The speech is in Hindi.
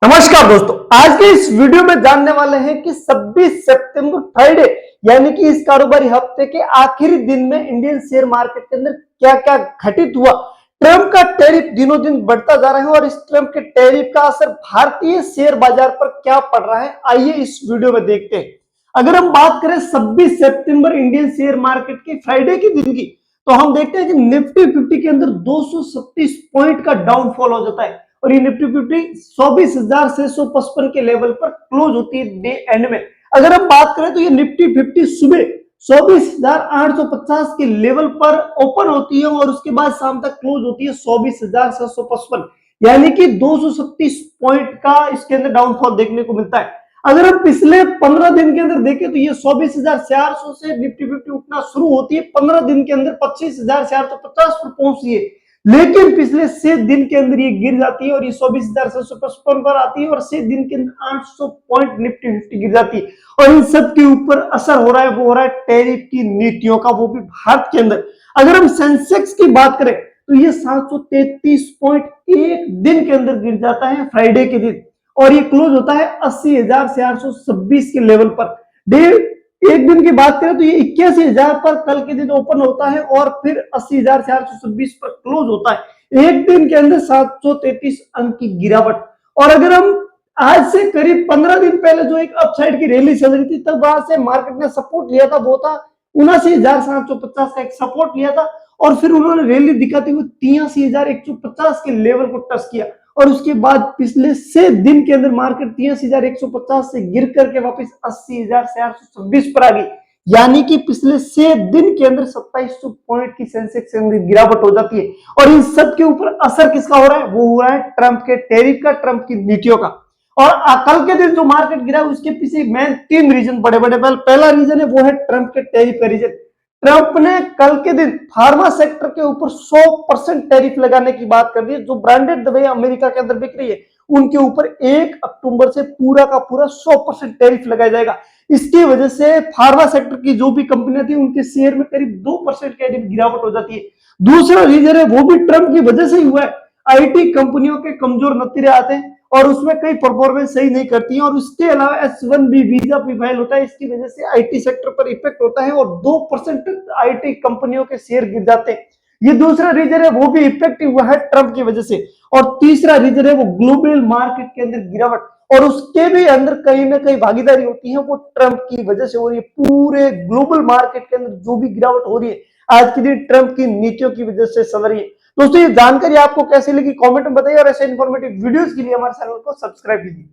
नमस्कार दोस्तों, आज के इस वीडियो में जानने वाले हैं कि 26 सितंबर फ्राइडे यानी कि इस कारोबारी हफ्ते के आखिरी दिन में इंडियन शेयर मार्केट के अंदर क्या-क्या घटित हुआ। ट्रंप का टैरिफ दिनों दिन बढ़ता जा रहा है और इस ट्रंप के टैरिफ का असर भारतीय शेयर बाजार पर क्या पड़ रहा है, आइए इस वीडियो में देखते हैं। अगर हम बात करें 26 सितंबर इंडियन शेयर मार्केट की फ्राइडे के दिन की, तो हम देखते हैं कि निफ्टी 50 के अंदर 237 पॉइंट का डाउनफॉल हो जाता है और ये निफ्टी 50 24,655 के लेवल पर क्लोज होती है डे एंड में। अगर हम बात करें तो ये निफ्टी 50 सुबह 24,850 के लेवल पर ओपन होती है और उसके बाद शाम तक क्लोज होती है 24,755, यानी कि 237 पॉइंट का इसके अंदर डाउनफॉल देखने को मिलता है। अगर हम पिछले 15 दिन के अंदर देखें तो ये 24,400 से निफ्टी 50 उठना शुरू होती है, 15 दिन के अंदर 25,450 पर पहुंचती है, लेकिन पिछले 6 दिन के अंदर ये गिर जाती है और ये 24,755 पर आती है और 6 दिन के अंदर 800 पॉइंट निफ्टी 50 गिर जाती है। और इन सब के ऊपर असर हो रहा है, वो हो रहा है टैरिफ की नीतियों का, वो भी भारत के अंदर। अगर हम सेंसेक्स की बात करें तो ये 733 पॉइंट एक दिन के अंदर गिर जाता है फ्राइडे के दिन और ये क्लोज होता है 80,426 के लेवल पर। एक दिन की बात करें तो ये 81,000 पर कल के दिन ओपन होता है और फिर 80,426 पर क्लोज होता है। एक दिन के अंदर 733 अंक की गिरावट। और अगर हम आज से करीब 15 दिन पहले जो एक अपसाइड की रैली चल रही थी, तब वहां से मार्केट ने सपोर्ट लिया था, वो था 79,750 का एक सपोर्ट लिया था और फिर उन्होंने रैली दिखाते हुए 83,150 के लेवल को टच किया और उसके बाद पिछले 6 दिन के अंदर मार्केट 83,150 से गिर करके वापस 80,426 पर आ गई, यानी कि पिछले 6 दिन के अंदर 2700 पॉइंट की सेंसेक्स के अंदर गिरावट हो जाती है। और इन सब के ऊपर असर किसका हो रहा है? वो हो रहा है ट्रंप के टैरिफ का, ट्रंप की नीतियों का। और कल के दिन जो मार्केट गिरा उसके पीछे मेन 3 रीजन बड़े बड़े। पहला रीजन है वो है ट्रंप के टैरिफ का रीजन। ट्रंप ने कल के दिन फार्मा सेक्टर के ऊपर 100% टैरिफ लगाने की बात कर दी है। जो ब्रांडेड दवाइयां अमेरिका के अंदर बिक रही है उनके ऊपर 1 अक्टूबर से पूरा का पूरा 100% टैरिफ लगाया जाएगा। इसकी वजह से फार्मा सेक्टर की जो भी कंपनियां थी उनके शेयर में करीब 2% की गिरावट हो जाती है। दूसरा रीजन है वो भी ट्रंप की वजह से ही हुआ है। आईटी कंपनियों के कमजोर नतीजे आते हैं और उसमें कई परफॉर्मेंस सही नहीं करती है और उसके अलावा H1B वीजा भी फाइल होता है, इसकी वजह से आईटी सेक्टर पर इफेक्ट होता है और 2% आईटी कंपनियों के शेयर गिर जाते हैं। ये दूसरा रीजन है, वो भी इफेक्टिव हुआ है ट्रंप की वजह से। और तीसरा रीजन है वो ग्लोबल मार्केट के अंदर गिरावट और उसके भी अंदर कहीं ना कहीं भागीदारी होती है, वो ट्रंप की वजह से हो रही है। पूरे ग्लोबल मार्केट के अंदर जो भी गिरावट हो रही है आज के दिन ट्रंप की नीतियों की वजह से चल रही है। दोस्तों ये जानकारी आपको कैसी लगी कमेंट में बताइए और ऐसे इंफॉर्मेटिव वीडियोस के लिए हमारे चैनल को सब्सक्राइब कीजिए।